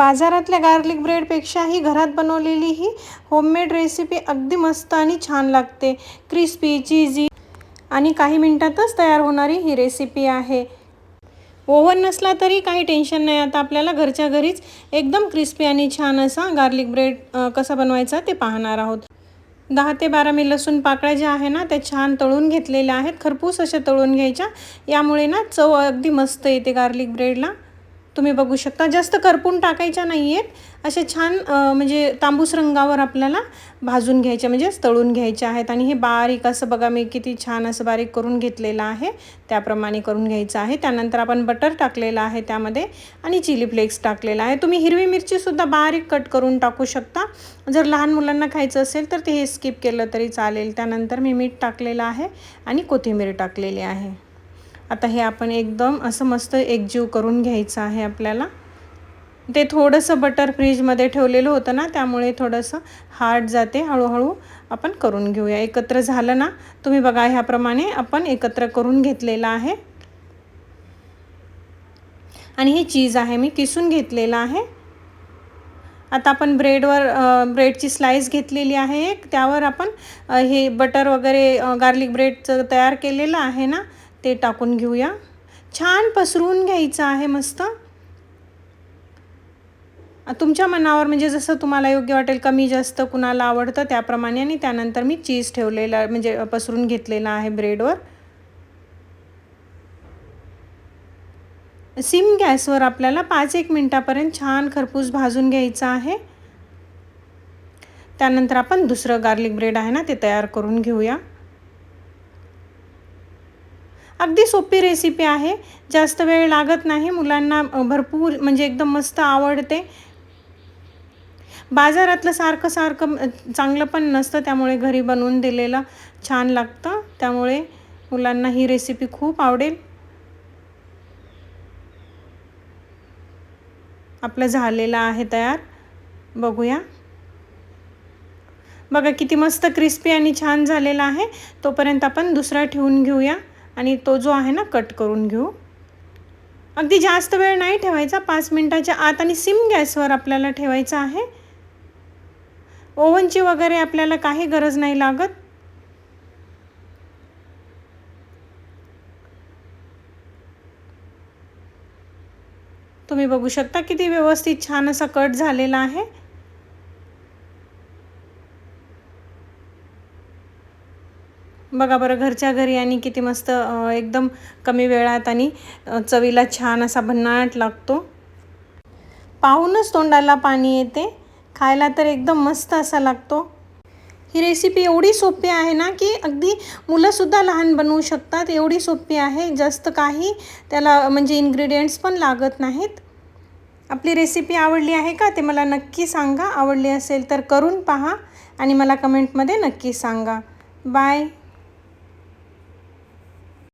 बाजारातल्या गार्लिक ब्रेडपेक्षा ही घरात बनवलेली ही होममेड रेसिपी अगदी मस्त आणि छान लागते. क्रिस्पी, चीजी आणि काही मिनिटातच तयार होणारी ही रेसिपी आहे. ओव्हन नसला तरी काही टेन्शन नाही. आता आपल्याला घरच्या घरीच एकदम क्रिस्पी आणि छान असा गार्लिक ब्रेड कसा बनवायचा ते पाहणार आहोत. 10 ते 12 मी लसूण पाकळ्या ज्या आहे ना त्या छान तळून घेतलेल्या आहेत. खरपूस अशा तळून घ्यायच्या. यामुळे ना चव अगदी मस्त येते गार्लिक ब्रेडला. तुम्ही बघू शकता. जास्त करपून टाकायच्या नाही आहेत. असे छान म्हणजे तांबूस रंगावर आपल्याला भाजून घ्यायच्या म्हणजे तळून घ्यायच्या आहेत. आणि हे बारीक असं बघा मी किती छान असं बारीक करून घेतलेलं आहे. त्याप्रमाणे करून घ्यायचं आहे. त्यानंतर आपण बटर टाकलेलं आहे त्यामध्ये आणि चिली फ्लेक्स टाकलेला आहे. तुम्ही हिरवी मिरचीसुद्धा बारीक कट करून टाकू शकता. जर लहान मुलांना खायचं असेल तर ते हे स्किप केलं तरी चालेल. त्यानंतर मी मीठ टाकलेलं आहे आणि कोथिंबीर टाकलेली आहे. आता हे आपण एकदम असं मस्त एकजीव करून घ्यायचं आहे आपल्याला. ते थोडंसं बटर फ्रीजमध्ये ठेवलेलं होतं ना त्यामुळे थोडंसं हार्ड जाते. हळूहळू आपण करून घेऊया. एकत्र झालं ना तुम्ही बघा ह्याप्रमाणे आपण एकत्र करून घेतलेलं आहे. आणि हे चीज आहे मी किसून घेतलेलं आहे. आता आपण ब्रेडची स्लाइस घेतलेली आहे एक. त्यावर आपण हे बटर वगैरे गार्लिक ब्रेडचं तयार केलेलं आहे ना ते टाकून घेऊया. छान पसरून घ्यायचं आहे मस्त. तुमच्या मनावर म्हणजे जसं तुम्हाला योग्य वाटेल कमी जास्त कुणाला आवडतं त्याप्रमाणे. आणि त्यानंतर मी चीज ठेवलेला म्हणजे पसरून घेतलेला आहे ब्रेडवर. सिम गॅसवर आपल्याला 5-1 मिनिटापर्यंत छान खरपूस भाजून घ्यायचं आहे. त्यानंतर आपण दुसरं गार्लिक ब्रेड आहे ना ते तयार करून घेऊया. अगदी सोपी रेसिपी आहे. जास्त वेळ लागत नाही. मुलांना भरपूर म्हणजे एकदम मस्त आवडते. बाजारातलं सारखं चांगलं पण नसतं त्यामुळे घरी बनवून दिलेलं छान लागतं. त्यामुळे मुलांना ही रेसिपी खूप आवडेल. आपलं झालेलं आहे तयार. बघूया. बघा किती मस्त क्रिस्पी आणि छान झालेला आहे. तोपर्यंत आपण दुसरा ठेवून घेऊया आणि तो जो आहे ना कट करून घेऊ. अगदी जास्त वेळ नाही ठेवायचा. 5 मिनिटाच्या आत आणि सिम गॅसवर आपल्याला ठेवायचं आहे. ओव्हनची वगैरे आपल्याला काही गरज नाही लागत. तुम्ही बघू शकता किती व्यवस्थित छान असा कट झालेला आहे. बघा बरं घरच्या घरी आणि किती मस्त एकदम कमी वेळात आणि चवीला छान असा भन्नाट लागतो. पाहूनच तोंडाला पाणी येते. खायला तर एकदम मस्त असा लागतो. ही रेसिपी एवढी सोपी आहे ना की अगदी मुलंसुद्धा लहान बनवू शकतात. एवढी सोपी आहे. जास्त काही त्याला म्हणजे इन्ग्रेडियंट्स पण लागत नाहीत. आपली रेसिपी आवडली आहे का ते मला नक्की सांगा. आवडली असेल तर करून पहा आणि मला कमेंटमध्ये नक्की सांगा. बाय.